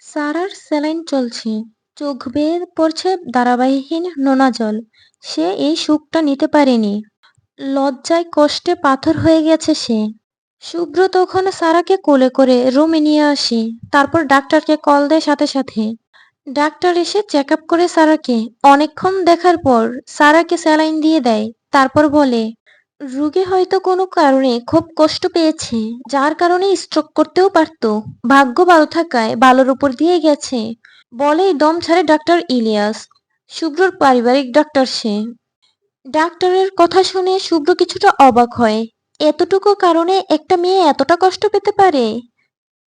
সারার স্যালাইন চলছে, চোখ বেয়ে পড়ছে ধারাবাহিকহীন নোনা জল। সে এই সুখটা নিতে পারেনি। লজ্জায় কষ্টে পাথর হয়ে গেছে সে। শুভ্র তখন সারাকে কোলে করে রুমে নিয়ে আসে। তারপর ডাক্তারকে কল দেয় সাথে সাথে। ডাক্তার এসে চেক আপ করে সারাকে। অনেকক্ষণ দেখার পর সারাকে স্যালাইন দিয়ে দেয়। তারপর বলে, রোগী হয়তো কোনো কারণে খুব কষ্ট পেয়েছে, যার কারণে স্ট্রোক করতেও পারতো। ভাগ্য ভালো থাকায় ভালোর উপর দিয়ে গেছে, বলেই দম ছাড়ে ডাক্তার ইলিয়াস। শুভ্রর পারিবারিক ডাক্তার সে। ডাক্তারের কথা শুনে শুভ্র কিছুটা অবাক হয়। এতটুকু কারণে একটা মেয়ে এতটা কষ্ট পেতে পারে,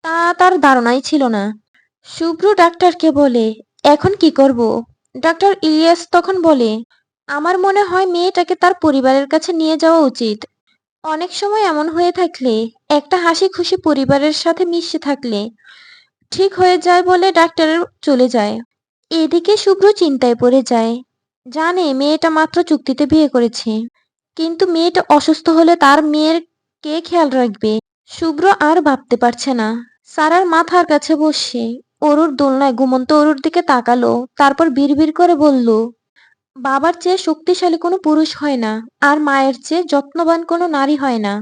তা তার ধারণাই ছিল না। শুভ্র ডাক্তারকে বলে, এখন কি করব? ডাক্তার ইলিয়াস তখন বলে, আমার মনে হয় মেয়েটাকে তার পরিবারের কাছে নিয়ে যাওয়া উচিত। অনেক সময় এমন হয়ে থাকলে, একটা হাসি খুশি পরিবারের সাথে মিশে থাকলে ঠিক হয়ে যায় বলে ডাক্তারের চলে যায়। এদিকে শুভ্র চিন্তায় পড়ে যায়। জানে মেয়েটা মাত্র চুক্তিতে বিয়ে করেছে, কিন্তু মেয়েটা অসুস্থ হলে তার মেয়ের কে খেয়াল রাখবে? শুভ্র আর ভাবতে পারছে না। সারার মাথার কাছে বসে অরুর দোলনায় ঘুমন্ত অরুর দিকে তাকালো। তারপর বিড়বিড় করে বলল, বাবার চেয়ে শক্তিশালী কোনো পুরুষ হয় না, আর মায়ের চেয়ে যত্নবান কোনো নারী হয় না।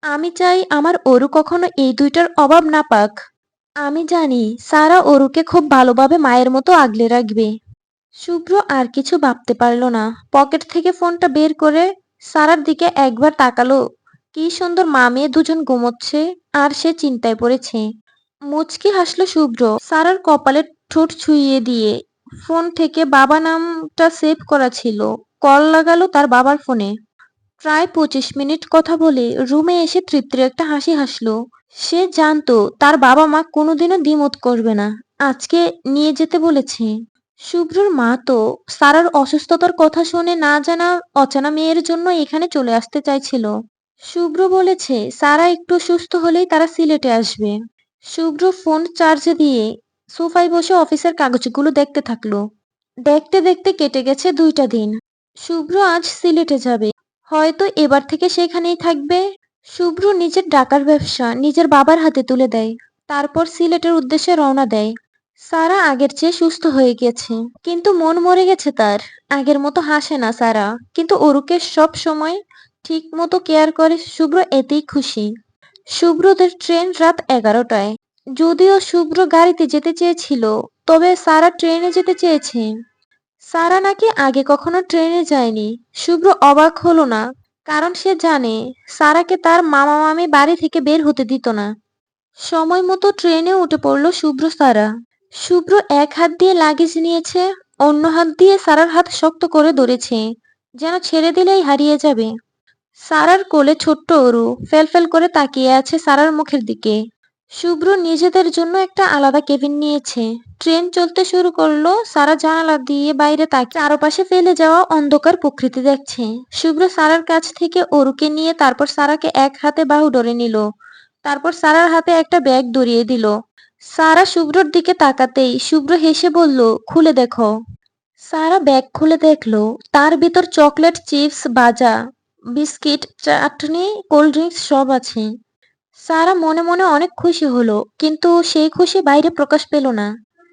আমি চাই আমার অরু কখনো এই দুইটার অভাব না পাক। আমি জানি সারা অরুকে খুব ভালোভাবে মায়ের মতো আগলে রাখবে। শুভ্র আর কিছু ভাবতে পারল না। পকেট থেকে ফোনটা বের করে সারার দিকে একবার তাকালো। কি সুন্দর মা মেয়ে দুজন ঘুমোচ্ছে, আর সে চিন্তায় পড়েছে। মুচকি হাসলো শুভ্র সারার কপালে ঠোঁট ছুঁইয়ে দিয়ে। ফোন থেকে বাবা নামটা সেভ করা ছিল। কল লাগালো তার বাবার ফোনে। প্রায় 25 মিনিট কথা বলে রুমে এসে তৃপ্তির একটা হাসি হাসলো। সে জানতো তার বাবা মা কোনোদিনও দ্বিমত করবে না। আজকে নিয়ে যেতে বলেছে। শুভ্রর মা তো সারার অসুস্থতার কথা শুনে না জানা অচেনা মেয়ের জন্য এখানে চলে আসতে চাইছিল। শুভ্র বলেছে সারা একটু সুস্থ হলেই তারা সিলেটে আসবে। শুভ্র ফোন চার্জে দিয়ে সোফায় বসে অফিসের কাগজগুলো দেখতে থাকলো। দেখতে দেখতে কেটে গেছে 2টা দিন। শুভ্র আজ সিলেটে যাবে। হয়তো এবার থেকে সেখানেই থাকবে। শুভ্র নিজের ডাকার ব্যবসা নিজের বাবার হাতে তুলে দেয়। তারপর সিলেটের উদ্দেশ্যে রওনা দেয়। সারা আগের চেয়ে সুস্থ হয়ে গেছে, কিন্তু মন মরে গেছে তার। আগের মতো হাসে না সারা, কিন্তু অরুকে সব সময় ঠিক মতো কেয়ার করে শুভ্র, এতেই খুশি। শুভ্রদের ট্রেন রাত 11টায়। যদিও শুভ্র গাড়িতে যেতে চেয়েছিল, তবে সারা ট্রেনে যেতে চেয়েছে। সারা নাকি আগে কখনো ট্রেনে যায়নি। শুভ্র অবাক হলো না, কারণ সে জানে সারাকে তার মামা মামি বাড়ি থেকে বের হতে দিত না। সময় মতো ট্রেনে উঠে পড়ল শুভ্র সারা। শুভ্র এক হাত দিয়ে লাগেজ নিয়েছে, অন্য হাত দিয়ে সারার হাত শক্ত করে ধরেছে, যেন ছেড়ে দিলেই হারিয়ে যাবে। সারার কোলে ছোট্ট অরু ফেলফেল করে তাকিয়ে আছে সারার মুখের দিকে। শুভ্র নিজেদের জন্য একটা আলাদা কেবিন নিয়েছে। ট্রেন চলতে শুরু করলো। সারা জানালা দিয়ে বাইরে তাকিয়ে চারপাশে ফেলে যাওয়া অন্ধকার প্রকৃতি দেখছে। শুভ্র সারার কাছ থেকে অরুকে নিয়ে তারপর সারাকে এক হাতে বাহু ধরে নিল। তারপর সারার হাতে একটা ব্যাগ ধরিয়ে দিল। সারা শুভ্রর দিকে তাকাতেই শুভ্র হেসে বলল, খুলে দেখো। সারা ব্যাগ খুলে দেখলো, তার ভিতর চকলেট, চিপস, ভাজা, বিস্কিট, চাটনি, কোল্ড ড্রিঙ্কস সব আছে। সারা মনে মনে অনেক খুশি হলো, কিন্তু সেই খুশি বাইরে প্রকাশ পেল না।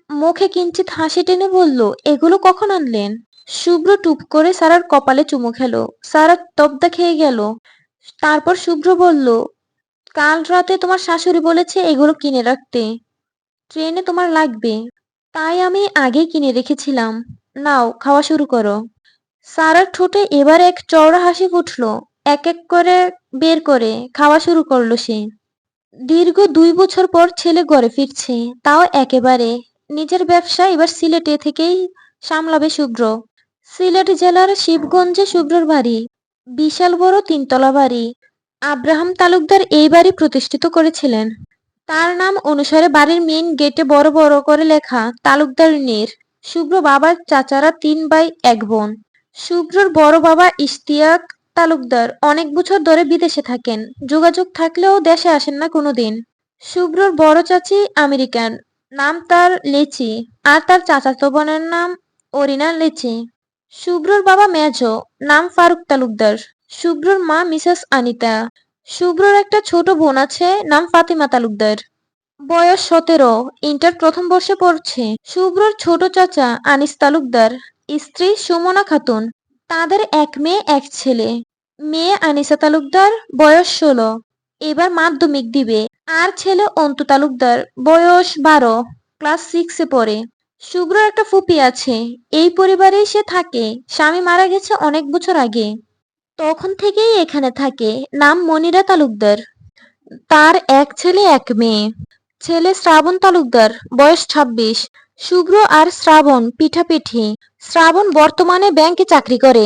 মুখে কিঞ্চিত হাসি টেনে বলল, এগুলো কখন আনলেন? শুভ্র টুপ করে সারার কপালে চুমু খেলো। সারা তব্দা খেয়ে গেল। তারপর শুভ্র বলল, কাল রাতে তোমার শাশুড়ি বলেছে এগুলো কিনে রাখতে, ট্রেনে তোমার লাগবে। তাই আমি আগেই কিনে রেখেছিলাম। নাও, খাওয়া শুরু করো। সারার ঠোঁটে এবার এক চওড়া হাসি ফুটলো। এক এক করে বের করে খাওয়া শুরু করলো সে। দীর্ঘ 2 বছর পর ছেলে ঘরে ফিরছে, তাও একেবারে। নিজের ব্যবসা এবার সিলেটে থেকেই সামলাবে শুভ্র। সিলেট জেলার শিবগঞ্জে শুভ্রর বাড়ি। বিশাল বড় 3 তলা বাড়ি। আব্রাহাম তালুকদার এই বাড়ি প্রতিষ্ঠিত করেছিলেন। তার নাম অনুসারে বাড়ির মেইন গেটে বড় বড় করে লেখা তালুকদার নীর। শুভ্র বাবার চাচারা 3 ভাই 1 বোন। শুভ্রর বড় বাবা ইশতিয়াক তালুকদার অনেক বছর ধরে বিদেশে থাকেন। যোগাযোগ থাকলেও দেশে আসেন না কোনোদিন। শুভ্রর বড় চাচি আমেরিকান, নাম তার লেচি, আর তার চাচাতো বোনের নাম অরিনা লেচি। শুভ্রর বাবা মেজো, নাম ফারুক তালুকদার। শুভ্রর মা মিসেস আনিতা। শুভ্রর একটা ছোট বোন আছে, নাম ফাতিমা তালুকদার। বয়স 17, ইন্টার প্রথম বর্ষে পড়ছে। শুভ্রর ছোট চাচা আনিস তালুকদার, স্ত্রী সুমনা খাতুন। তাদের এক মেয়ে এক ছেলে। মেয়ে আনিসা তালুকদার, বয়স 16, এবার মাধ্যমিক দিবে। আর ছেলে অন্তু তালুকদার, বয়স 12, ক্লাস 6-এ পড়ে। শুভ্রর একটা ফুপি আছে, এই পরিবারেই সে থাকে। স্বামী মারা গেছে অনেক বছর আগে। তখন থেকেই এখানে থাকে। নাম মনিরা তালুকদার। তার এক ছেলে এক মেয়ে। ছেলে শ্রাবণ তালুকদার, বয়স 26। শুভ্র আর শ্রাবণ পিঠাপিঠি। শ্রাবণ বর্তমানে ব্যাংকে চাকরি করে।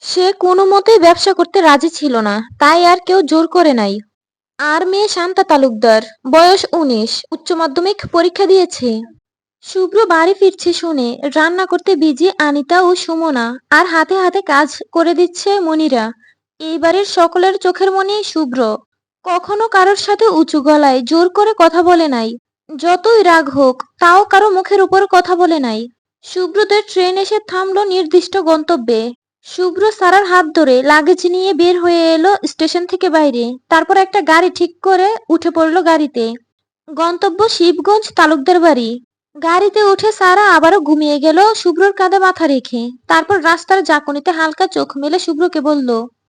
সে কোনো মতেই ব্যবসা করতে রাজি ছিল না, তাই আর কেউ জোর করে নাই। আর মেয়ে শান্তা তালুকদার, বয়স 19, উচ্চ মাধ্যমিক পরীক্ষা দিয়েছে। শুভ্র বাড়ি ফিরছে শুনে রান্না করতে বিজি আনিতা ও সুমনা, আর হাতে হাতে কাজ করে দিচ্ছে মনিরা। এই বাড়ির সকলের চোখের মনি শুভ্র। কখনো কারোর সাথে উঁচু গলায় জোর করে কথা বলে নাই। যতই রাগ হোক তাও কারো মুখের উপর কথা বলে নাই। শুভ্রদের ট্রেন এসে থামলো নির্দিষ্ট গন্তব্যে। শুভ্র সারার হাত ধরে লাগেজ নিয়ে বের হয়ে এলো স্টেশন থেকে বাইরে। তারপর একটা গাড়ি ঠিক করে উঠে পড়লো গাড়িতে। গন্তব্য শিবগঞ্জ তালুকদার বাড়ি। গাড়িতে উঠে সারা আবারও ঘুমিয়ে গেল শুভ্রর কাঁধে মাথা রেখে। তারপর রাস্তার ঝাঁকুনিতে হালকা চোখ মেলে শুভ্রকে বলল,